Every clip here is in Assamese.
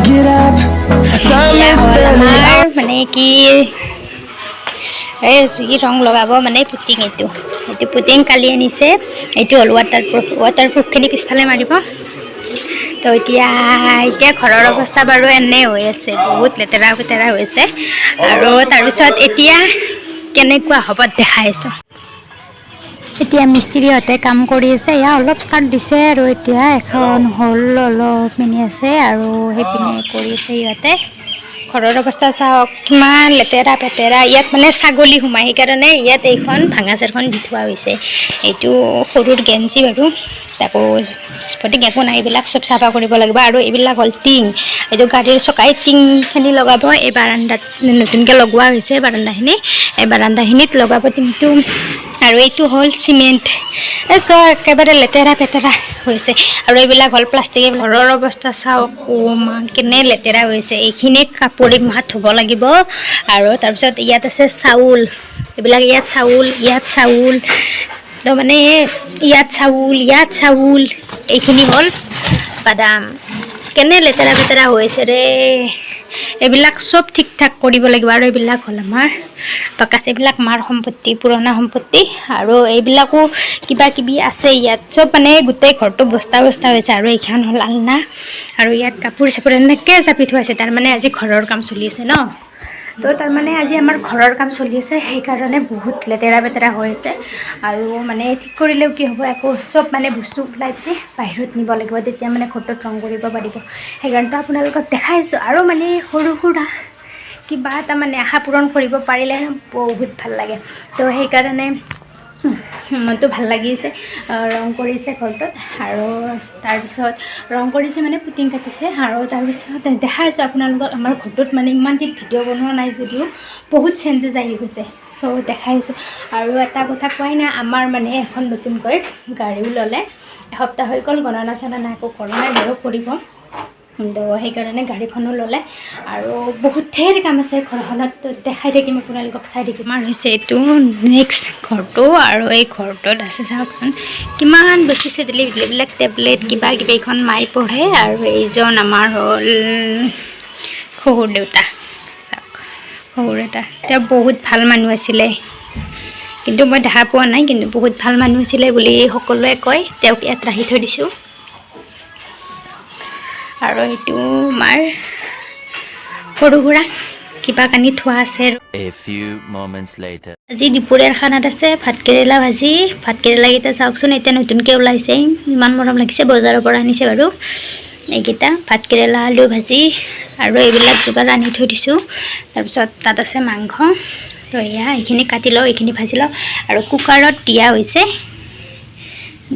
get up. Time is barely মানে কি এই ৰং লগাব মানে পুটিং এইটো পুটিং কালি আনিছে এইটো হ'ল ৱাটাৰপ্ৰুফখিনি পিছফালে মাৰিব তো এতিয়া ঘৰৰ অৱস্থা বাৰু এনে হৈ আছে বহুত লেতেৰা পেতেৰা হৈ আছে আৰু তাৰপিছত এতিয়া কেনেকুৱা হ'ব দেখাই আছোঁ এতিয়া মিস্ত্ৰীহঁতে কাম কৰি আছে এয়া অলপ ষ্টাৰ্ট দিছে আৰু এতিয়া এখন হ'ল অলপ মিনি আছে আৰু সেইপিনে কৰি আছে ইহঁতে ঘৰৰ অৱস্থা চাওক কিমান লেতেৰা পেতেৰা ইয়াত মানে ছাগলী সোমাই সেইকাৰণে ইয়াত এইখন ভাঙা চাৰখন দি থোৱা হৈছে এইটো সৰুৰ গেঞ্জি বাৰু তাকো স্পটিং একো নাই এইবিলাক চব চাফা কৰিব লাগিব আৰু এইবিলাক হ'ল টিং এইটো গাড়ীৰ চকাই টিংখিনি লগাব এই বাৰাণ্ডাত নতুনকৈ লগোৱা হৈছে বাৰাণ্ডাখিনি এই বাৰাণ্ডাখিনিত লগাব টিংটো আৰু এইটো হ'ল চিমেণ্ট চব একেবাৰে লেতেৰা পেতেৰা হৈছে আৰু এইবিলাক হ'ল প্লাষ্টিক ঘৰৰ অৱস্থা চাওক কেনে লেতেৰা হৈছে এইখিনি কাপোৰ মাহ ধুব লাগিব আৰু তাৰপিছত ইয়াত আছে চাউল এইবিলাক ইয়াত চাউল তো মানে ইয়াত চাউল এইখিনি হ'ল বাদাম কেনে লেতেৰা পেতেৰা হৈছে ৰে এইবিলাক চব ঠিক ঠাক কৰিব লাগিব আৰু এইবিলাক হ'ল আমাৰ বাকাচ এইবিলাক মাৰ সম্পত্তি পুৰণা সম্পত্তি আৰু এইবিলাকো কিবা কিবি আছে ইয়াত চব মানে গোটেই ঘৰটো বস্তা হৈছে আৰু এইখন হ'ল আলনা আৰু ইয়াত কাপোৰ চাপোৰ এনেকৈ জাপি থোৱা আছে তাৰমানে আজি ঘৰৰ কাম চলি আছে ন তো তাৰমানে আজি আমাৰ ঘৰৰ কাম চলি আছে সেইকাৰণে বহুত লেতেৰা পেতেৰা হৈ আছে আৰু মানে ঠিক কৰিলেও কি হ'ব একো চব মানে বস্তু ওলাই পিনে বাহিৰত নিব লাগিব তেতিয়া মানে ঘৰটোত ৰং কৰিব পাৰিব সেইকাৰণে আপোনালোকক দেখাইছোঁ আৰু মানে সৰু সুৰা কিবা এটা মানে আশা পূৰণ কৰিব পাৰিলে বহুত ভাল লাগে তো সেইকাৰণে মনটো ভাল লাগিছে ৰং কৰিছে ঘৰটোত আৰু তাৰপিছত ৰং কৰিছে মানে পুটিং কাটিছে আৰু তাৰপিছত দেখাইছোঁ আপোনালোকক আমাৰ ঘৰটোত মানে ইমান দিন ভিডিঅ' বনোৱা নাই যদিও বহুত চেঞ্জেছ আহি গৈছে চ' দেখাইছোঁ আৰু এটা কথা কোৱাই নাই আমাৰ মানে এখন নতুনকৈ গাড়ীও ল'লে এসপ্তাহ হৈ গ'ল গণনা চণনা একো কৰা নাই বাৰু কৰিব তো সেইকাৰণে গাড়ীখনো ল'লে আৰু বহুত ঢেৰ কাম আছে ঘৰখনত দেখাই থাকিম আপোনালোকক চাই থাকিম আমাৰ হৈছে এইটো নেক্সট ঘৰটো আৰু এই ঘৰটোত আছে চাওকচোন কিমান বেছি এইবিলাক টেবলেট কিবা কিবি এইখন মাই পঢ়ে আৰু এইজন আমাৰ হ'ল শহুৰ দেউতা চাওক শহুৰ দেউতা তেওঁ বহুত ভাল মানুহ আছিলে কিন্তু মই দেখা পোৱা নাই কিন্তু বহুত ভাল মানুহ আছিলে বুলি সকলোৱে কয় তেওঁক ইয়াত ৰাখি থৈ দিছোঁ আৰু এইটো আমাৰ সৰু সুৰা কিবা কানি থোৱা আছে আজি দুপৰীয়াৰ খানাত আছে ভাতকেৰেলা ভাজি ভাতকেৰেলাকেইটা চাওকচোন এতিয়া নতুনকৈ ওলাইছে ইমান মৰম লাগিছে বজাৰৰ পৰা আনিছে বাৰু এইকেইটা ভাতকেৰেলা আলু ভাজি আৰু এইবিলাক যোগাৰ আনি থৈ দিছোঁ তাৰপিছত তাত আছে মাংস তো এয়া এইখিনি কাটি লওঁ এইখিনি ভাজি লওঁ আৰু কুকাৰত দিয়া হৈছে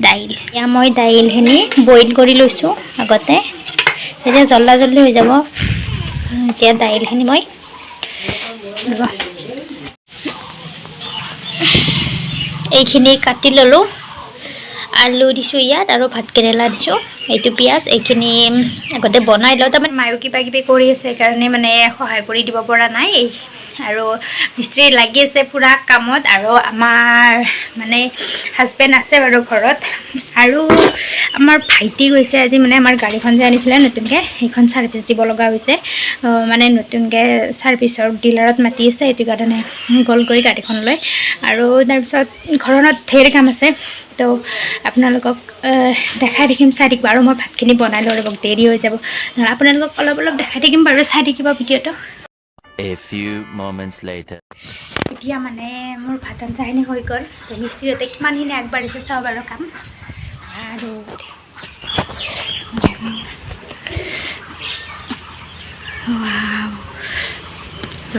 দাইল এয়া মই দাইলখিনি বইল কৰি লৈছোঁ আগতে তেতিয়া জল্দি হৈ যাব এতিয়া দাইলখিনি মই এইখিনি কাটি ল'লোঁ আলু দিছোঁ ইয়াত আৰু ভাতকেৰেলা দিছোঁ এইটো পিঁয়াজ এইখিনি আগতে বনাই লওঁ তাৰমানে মায়ো কিবা কিবি কৰি আছে সেইকাৰণে মানে সহায় কৰি দিব পৰা নাই আৰু মিস্ত্ৰী লাগি আছে পুৰা কামত আৰু আমাৰ মানে হাজবেণ্ড আছে বাৰু ঘৰত আৰু আমাৰ ভাইটি গৈছে আজি মানে আমাৰ গাড়ীখন যে আনিছিলে নতুনকৈ সেইখন ছাৰ্ভিচ দিব লগা হৈছে মানে নতুনকৈ ছাৰ্ভিচৰ ডিলাৰত মাতি আছে সেইটো কাৰণে গ'লগৈ গাড়ীখন লৈ আৰু তাৰপিছত ঘৰত ঢেৰ কাম আছে তো আপোনালোকক দেখাই থাকিম চাই থাকিব আৰু মই ভাতখিনি বনাই লৈ ৰ'ব দেৰি হৈ যাব আপোনালোকক অলপ দেখাই থাকিম বাৰু চাই থাকিব ভিডিঅ'টো এতিয়া মানে মোৰ ভাত আঞ্জাখিনি হৈ গ'ল তো মিস্ত্ৰীহঁতে কিমানখিনি আগবাঢ়িছে চাওঁ বাৰু কাম আৰু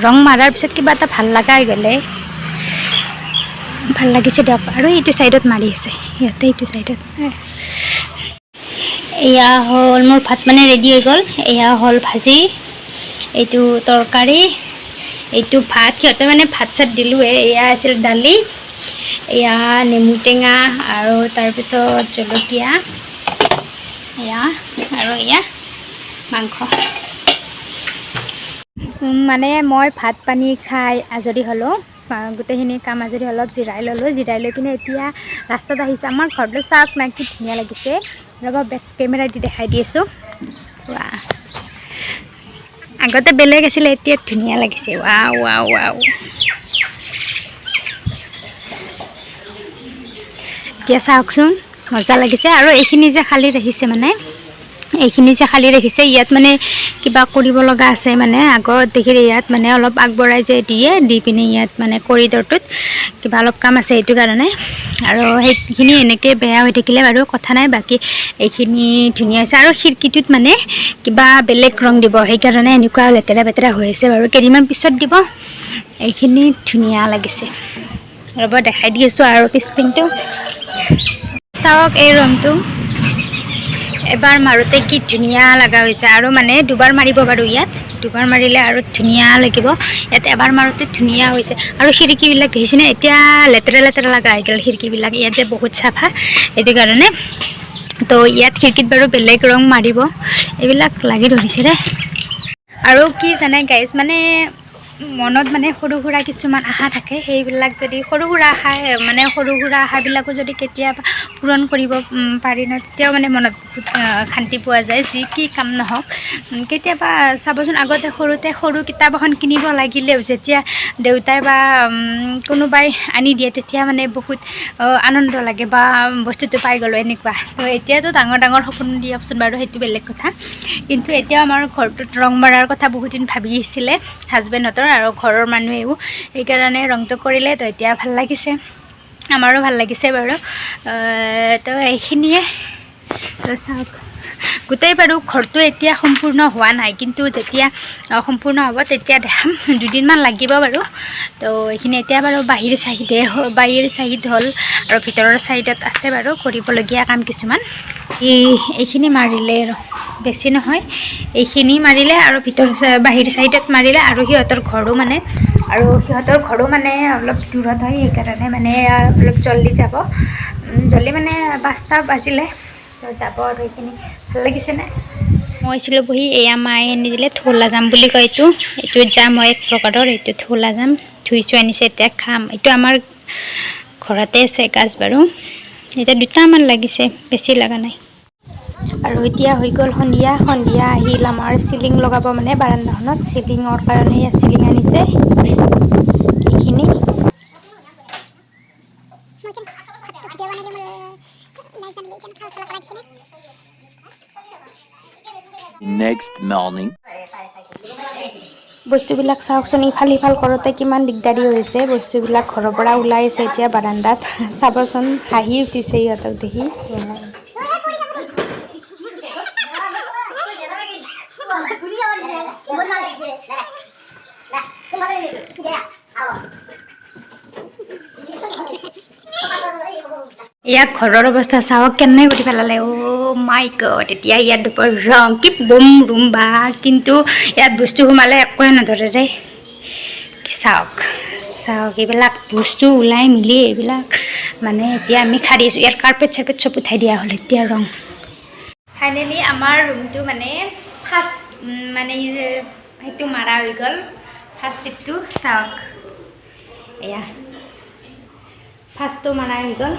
ৰং মাৰাৰ পিছত কিবা এটা ভাল লগা হৈ গ'লে ভাল লাগিছে দিয়ক আৰু এইটো চাইডত মাৰি আছে ইয়াতে এইটো চাইডত এয়া হ'ল মোৰ ভাত মানে ৰেডি হৈ গ'ল এয়া হ'ল ভাজি এইটো তৰকাৰী এইটো ভাত সিহঁতে মানে ভাত চাত দিলোঁৱে এয়া আছিল দালি এয়া নেমু টেঙা আৰু তাৰপিছত জলকীয়া এয়া আৰু এয়া মাংস মানে মই ভাত পানী খাই আজৰি হ'লোঁ গোটেইখিনি কাম আজৰি অলপ জিৰাই ল'লোঁ জিৰাই লৈ পিনে এতিয়া ৰাস্তাত আহিছোঁ আমাৰ ঘৰটো চাওক না কি ধুনীয়া লাগিছে ৰ'ব বেক কেমেৰা দি দেখাই দি আছোঁ আগতে বেলেগ আছিল এতিয়া ধুনীয়া লাগিছে ৱাও ৱাও ৱাও এতিয়া চাওকচোন মজা লাগিছে আৰু এইখিনি যে খালী ৰাখিছে মানে এইখিনি যে খালী ৰাখিছে ইয়াত মানে কিবা কৰিব লগা আছে মানে আগত দেখিলে ইয়াত মানে অলপ আগবঢ়াই যে দি পিনে ইয়াত মানে কৰিডৰটোত কিবা অলপ কাম আছে এইটো কাৰণে আৰু সেইখিনি এনেকৈ বেয়া হৈ থাকিলে বাৰু কথা নাই বাকী এইখিনি ধুনীয়া হৈছে আৰু খিৰিকীটোত মানে কিবা বেলেগ ৰং দিব সেইকাৰণে এনেকুৱা লেতেৰা বেতেৰা হৈ আছে বাৰু কেইদিনমান পিছত দিব এইখিনি ধুনীয়া লাগিছে ৰ'ব দেখাই দি আছোঁ আৰু পিছপিনটো চাওক এই ৰংটো এবাৰ মাৰোতে কি ধুনীয়া লগা হৈছে আৰু মানে দুবাৰ মাৰিব বাৰু ইয়াত দুবাৰ মাৰিলে আৰু ধুনীয়া লাগিব ইয়াত এবাৰ মাৰোতে ধুনীয়া হৈছে আৰু খিৰিকীবিলাক দেখিছেনে এতিয়া লেতেৰা লেতেৰা লগা হৈ গ'ল খিৰিকীবিলাক ইয়াত যে বহুত চাফা এইটো কাৰণে তো ইয়াত খিৰিকীত বাৰু বেলেগ ৰং মাৰিব এইবিলাক লাগি ধৰিছে দে আৰু কি জানে গাইজ মানে মনত মানে সৰু সুৰা কিছুমান আশা থাকে সেইবিলাক যদি সৰু সুৰা আশা মানে সৰু সুৰা আশাবিলাকো যদি কেতিয়াবা পূৰণ কৰিব পাৰি ন তেতিয়াও মানে মনত বহুত শান্তি পোৱা যায় যি কি কাম নহওক কেতিয়াবা চাবচোন আগতে সৰুতে সৰু কিতাপ এখন কিনিব লাগিলেও যেতিয়া দেউতাই বা কোনোবাই আনি দিয়ে তেতিয়া মানে বহুত আনন্দ লাগে বা বস্তুটো পাই গ'লোঁ এনেকুৱা তো এতিয়াতো ডাঙৰ ডাঙৰ সপোন দিয়কচোন বাৰু সেইটো বেলেগ কথা কিন্তু এতিয়াও আমাৰ ঘৰটোত ৰং মৰাৰ কথা বহুত দিন ভাবি আহিছিলে হাজবেণ্ডহঁতৰ আৰু ঘৰৰ মানুহেও সেইকাৰণে ৰংটো কৰিলে তো এতিয়া ভাল লাগিছে আমাৰো ভাল লাগিছে বাৰু তো এইখিনিয়ে তো চাওক গোটেই বাৰু ঘৰটো এতিয়া সম্পূৰ্ণ হোৱা নাই কিন্তু যেতিয়া সম্পূৰ্ণ হ'ব তেতিয়া দেখাম দুদিনমান লাগিব বাৰু তো এইখিনি এতিয়া বাৰু বাহিৰ চাইড হ'ল আৰু ভিতৰৰ চাইডত আছে বাৰু কৰিবলগীয়া কাম কিছুমান এইখিনি মাৰিলে বেছি নহয় এইখিনি মাৰিলে আৰু বাহিৰ চাইডত মাৰিলে আৰু সিহঁতৰ ঘৰো মানে অলপ দূৰত হয় সেইকাৰণে মানে অলপ জল্দি যাব জল্দি মানে 5টা বাজিলে তো যাব আৰু এইখিনি ভাল লাগিছেনে মই আছিলোঁ বহি এয়া মায়ে আনি দিলে থলা জাম বুলি কয় এইটো জাম হয় এক প্ৰকাৰৰ এইটো থলা জাম ধুইছোঁ আনিছে এতিয়া খাম এইটো আমাৰ ঘৰতে আছে গাছ বাৰু এতিয়া 2টামান লাগিছে বেছি লগা নাই আৰু এতিয়া হৈ গ'ল সন্ধিয়া আহিল আমাৰ চিলিং লগাব মানে বাৰান্দাখনত চিলিঙৰ কাৰণে চিলিং আনিছে এইখিনি Next morning. বস্তুবিলাক চাওকচোন ইফাল কৰোঁতে কিমান দিগদাৰী হৈছে বস্তুবিলাক ঘৰৰ পৰা ওলাইছে এতিয়া বাৰান্দাত চাবচোন হাঁহি উঠিছে ইহঁতক দেখি ইয়াত ঘৰৰ অৱস্থা চাওক কেনে কৰি পেলালে মাই গড এতিয়া ইয়াত দুপৰ ৰং কি বম ৰুম বা কিন্তু ইয়াত বস্তু সোমালে একোৱে নধৰে ৰে চাওক এইবিলাক বস্তু ওলাই মিলি এইবিলাক মানে এতিয়া আমি খাৰি আছোঁ ইয়াৰ কাৰ্পেট চাৰ্পেট চব উঠাই দিয়া হ'ল এতিয়া ৰং ফাইনেলি আমাৰ ৰুমটো মানে ফাৰ্ষ্ট মানে সেইটো মাৰা হৈ গ'ল ফাৰ্ষ্ট টিপটো চাওক এয়া ফাৰ্ষ্টটো মাৰা হৈ গ'ল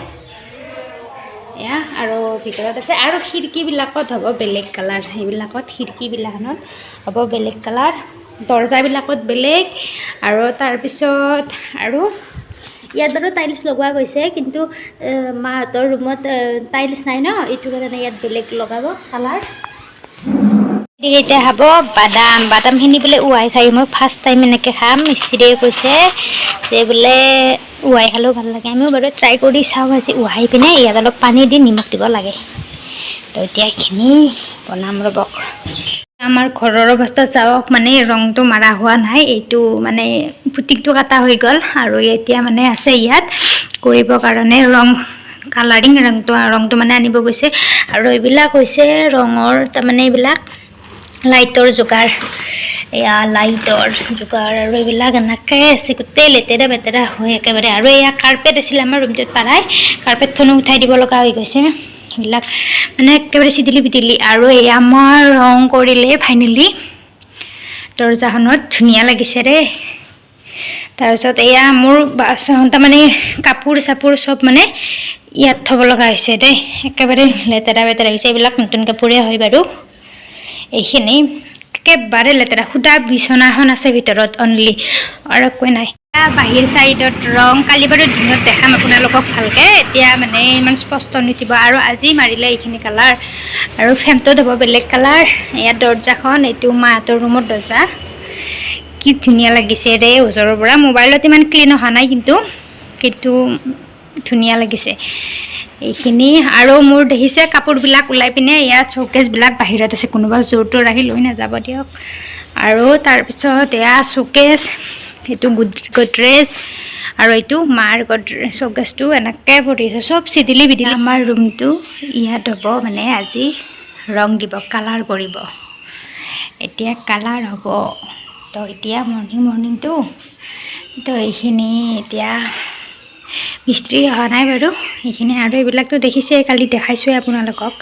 এয়া আৰু ভিতৰত আছে আৰু খিৰিকীবিলাকত হ'ব বেলেগ কালাৰ সেইবিলাকত খিৰিকীবিলাখনত হ'ব বেলেগ কালাৰ দৰ্জাবিলাকত বেলেগ আৰু তাৰপিছত আৰু ইয়াত বাৰু টাইলছ লগোৱা গৈছে কিন্তু মাহঁতৰ ৰুমত টাইলছ নাই ন এইটো কাৰণে ইয়াত বেলেগ লগাব কালাৰ এতিয়া খাব বাদামখিনি বোলে উহাই খাই মই ফাৰ্ষ্ট টাইম এনেকৈ খাম মিস্ত্ৰীয়ে কৈছে যে বোলে উহাই খালেও ভাল লাগে আমিও বাৰু ট্ৰাই কৰি চাওঁ আজি উহাই পিনে ইয়াত অলপ পানী দি নিমখ দিব লাগে তো এতিয়া এইখিনি বনাম ৰ'বক আমাৰ ঘৰৰ অৱস্থা চাওক মানে ৰংটো মাৰা হোৱা নাই এইটো মানে পুটিকটো কাটা হৈ গ'ল আৰু এতিয়া মানে আছে ইয়াত কৰিবৰ কাৰণে ৰং কালাৰিং ৰংটো মানে আনিব গৈছে আৰু এইবিলাক হৈছে ৰঙৰ তাৰমানে এইবিলাক লাইটৰ যোগাৰ এয়া লাইটৰ যোগাৰ আৰু এইবিলাক এনেকৈ আছে গোটেই লেতেৰা বেতেৰা হৈ একেবাৰে আৰু এয়া কাৰ্পেট আছিল আমাৰ ৰুমটোত পাৰাই কাৰ্পেটখনো উঠাই দিব লগা হৈ গৈছে এইবিলাক মানে একেবাৰে চিটিলি পিটিলি আৰু এয়া আমাৰ ৰং কৰিলে ফাইনেলি দৰ্জাখনত ধুনীয়া লাগিছে ৰে তাৰপিছত এয়া মোৰ তাৰমানে কাপোৰ চাপোৰ চব মানে ইয়াত থ'ব লগা হৈছে দেই একেবাৰে লেতেৰা বেতেৰা হৈছে এইবিলাক নতুন কাপোৰে হয় বাৰু এইখিনি একেবাৰে লেতেৰা সুদা বিছনাখন আছে ভিতৰত অনলি আৰু একো নাই বাহিৰ চাইডত ৰং কালি বাৰু দিনত দেখাম আপোনালোকক ভালকে এতিয়া মানে ইমান স্পষ্ট নুঠিব আৰু আজি মাৰিলে এইখিনি কালাৰ আৰু ফ্ৰেমটোত হ'ব বেলেগ কালাৰ ইয়াত দৰ্জাখন এইটো মাহঁতৰ ৰুমৰ দৰ্জা কি ধুনীয়া লাগিছে ৰে ওচৰৰ পৰা মোবাইলত ইমান ক্লিন অহা নাই কিন্তু ধুনীয়া লাগিছে এইখিনি আৰু মোৰ দেখিছে কাপোৰবিলাক ওলাই পিনে ইয়াত শ্বকেছবিলাক বাহিৰত আছে কোনোবা জোৰটো ৰাখি লৈ নাযাব দিয়ক আৰু তাৰপিছত এয়া শ্বকেছ এইটো গডৰেজ আৰু এইটো মাৰ গডৰেজ শ্বকেছটো এনেকৈ পৰি আছে চব চিদিলি বিদিলি আমাৰ ৰুমটো ইয়াত হ'ব মানে আজি ৰং দিব কালাৰ কৰিব এতিয়া কালাৰ হ'ব তো এতিয়া মৰ্ণিংটো তো এইখিনি এতিয়া মিস্ত্ৰী অহা নাই বাৰু এইখিনি আৰু এইবিলাকতো দেখিছে কালি দেখাইছোৱে আপোনালোকক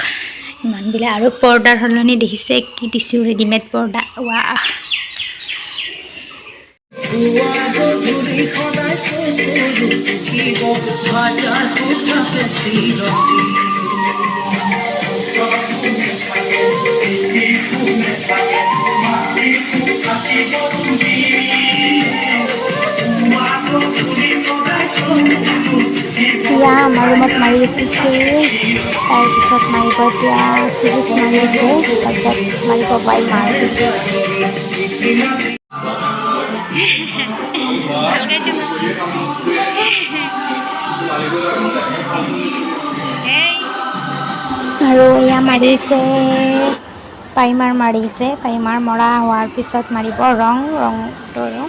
ইমানবিলাক আৰু পৰ্দাৰ সলনি দেখিছে কি দিছোঁ ৰেডিমেড পৰ্দা ৱা এতিয়া আমাৰ ৰুমত মাৰি আছে চিৰিজ তাৰপিছত মাৰিব এতিয়া চিৰিজ মাৰি আছে তাৰপিছত মাৰিব বাই মাৰ আৰু এয়া মাৰিছে পাইমাৰ মাৰিছে পাইমাৰ মৰা হোৱাৰ পিছত মাৰিব ৰংটো ৰং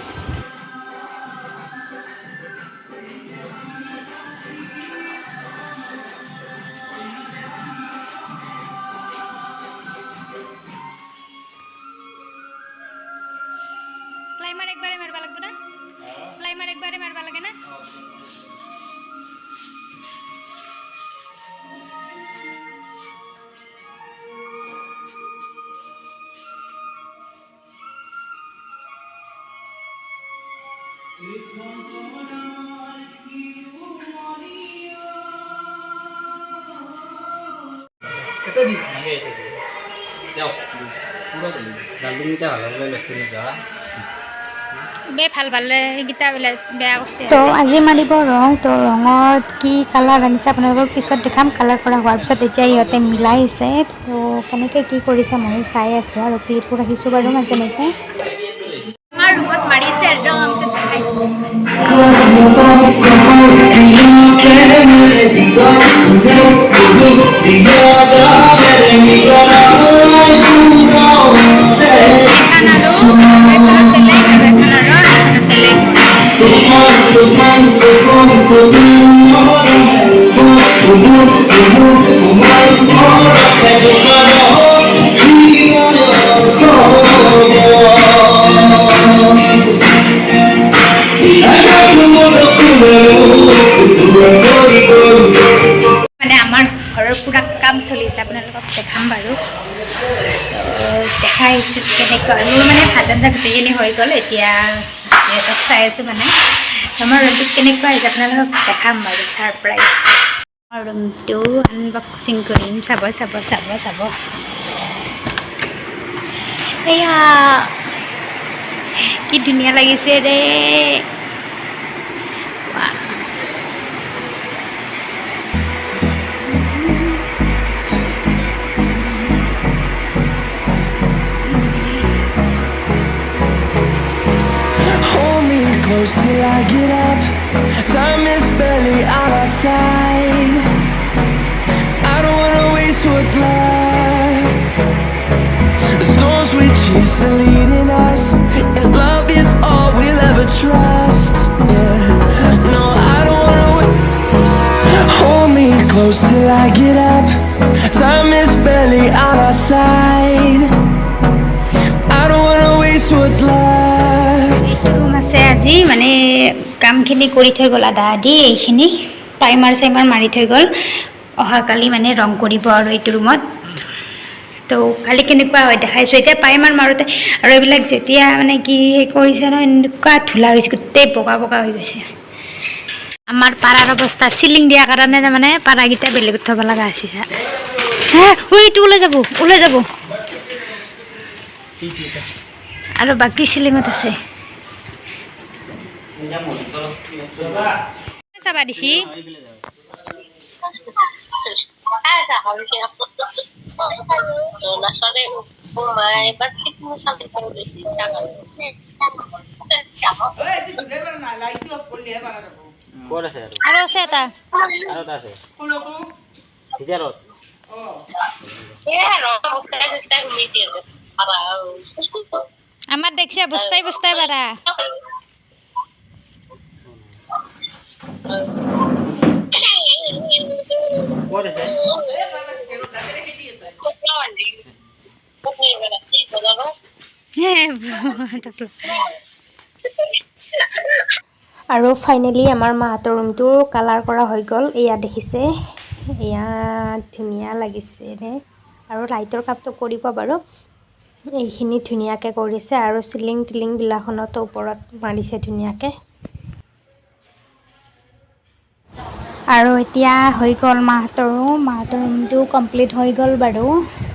প্লাইমাৰ একবাৰে মাৰবা লাগব না প্লাইমাৰ একবাৰে মাৰবা লাগে না এটা দি আমি এটা দি যাও পুরো গলি ডালিমিটা ভালো লাগতে যা বে ভাল গীতা বোলে বেয়া কৰিছে তো আজি মাৰিব ৰং তো ৰঙত কি কালাৰ আনিছে আপোনালোকক পিছত দেখাম কালাৰ কৰা হোৱাৰ পিছত এতিয়া ইহঁতে মিলাইছে তো কেনেকৈ কি কৰিছে ময়ো চাই আছোঁ আৰু ক্লিপো ৰাখিছোঁ বাৰু মাজে মাজে আমাৰ ৰুমত মাৰিছে ৰংটো দেখাইছোঁ মানে আমাৰ ঘৰৰ পুৰা কাম চলি আছে আপোনালোকক দেখাম বাৰু দেখাই আহিছোঁ কেনেকুৱা মোৰ মানে ভাত আঞ্জা গোটেইখিনি হৈ গ'ল এতিয়া সিহঁতক চাই আছোঁ মানে আমাৰ ৰুমটো কেনেকুৱা হৈছে আপোনালোকক দেখাম বাৰু ছাৰপ্ৰাইজ আমাৰ ৰুমটো আনবক্সিং কৰিম চাব এয়া কি ধুনীয়া লাগিছে ৰে Close till I get up. Time is barely on our side. I don't wanna waste what's left. The storms we chase are leading us, and love is all we'll ever trust. Yeah, no, I don't wanna hold me close till I get up. Time is barely on our side. I don't wanna waste what's left. আছে আজি মানে কামখিনি কৰি থৈ গ'ল আধা আধি এইখিনি টাইমাৰ মাৰি থৈ গ'ল অহাকালি মানে ৰং কৰিব আৰু এইটো ৰুমত তো কালি কেনেকুৱা হয় দেখাইছোঁ এতিয়া টাইমাৰ মাৰোঁতে আৰু এইবিলাক যেতিয়া মানে কি কৰিছে ন এনেকুৱা ধূলা হৈছে গোটেই বগা হৈ গৈছে আমাৰ পাৰাৰ অৱস্থা চিলিং দিয়াৰ কাৰণে তাৰমানে পাৰাকেইটা বেলেগত থ'ব লগা হৈছে এইটো ওলাই যাব আৰু বাকী চিলিঙত আছে চাবা দিছি ক'ত আছে আৰু আৰু আছে এটা আৰু এটা আছে ভিতৰত আমাৰ দেখছে বস্তাই বস্তাই পাৰা ক'ত আছে আৰু ফাইনেলি আমাৰ মাহঁতৰ ৰুমটো কালাৰ কৰা হৈ গ'ল এয়া দেখিছে এয়া ধুনীয়া লাগিছে ৰে আৰু লাইটৰ কাপটো কৰিব বাৰু এইখিনি ধুনীয়াকৈ কৰিছে আৰু চিলিং টিলিংবিলাখনতো ওপৰত মাৰিছে ধুনীয়াকৈ আৰু এতিয়া হৈ গ'ল মাহঁতৰ ৰুমটো কমপ্লিট হৈ গ'ল বাৰু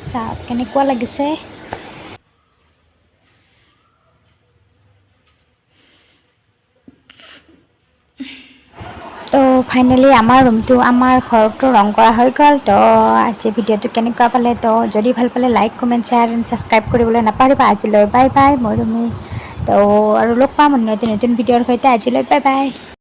চাওক কেনেকুৱা লাগিছে তো ফাইনেলি আমাৰ ৰুমটো আমাৰ ঘৰটো ৰং কৰা হৈ গ'ল তো আজি ভিডিঅ'টো কেনেকুৱা পালে তো যদি ভাল পালে like comment share and subscribe কৰিবলৈ নাপাহৰিবা আজিলৈ বাই বাই মই ৰুমি তো আৰু লগ পাম নতুন ভিডিঅ'ৰ সৈতে আজিলৈ বাই বাই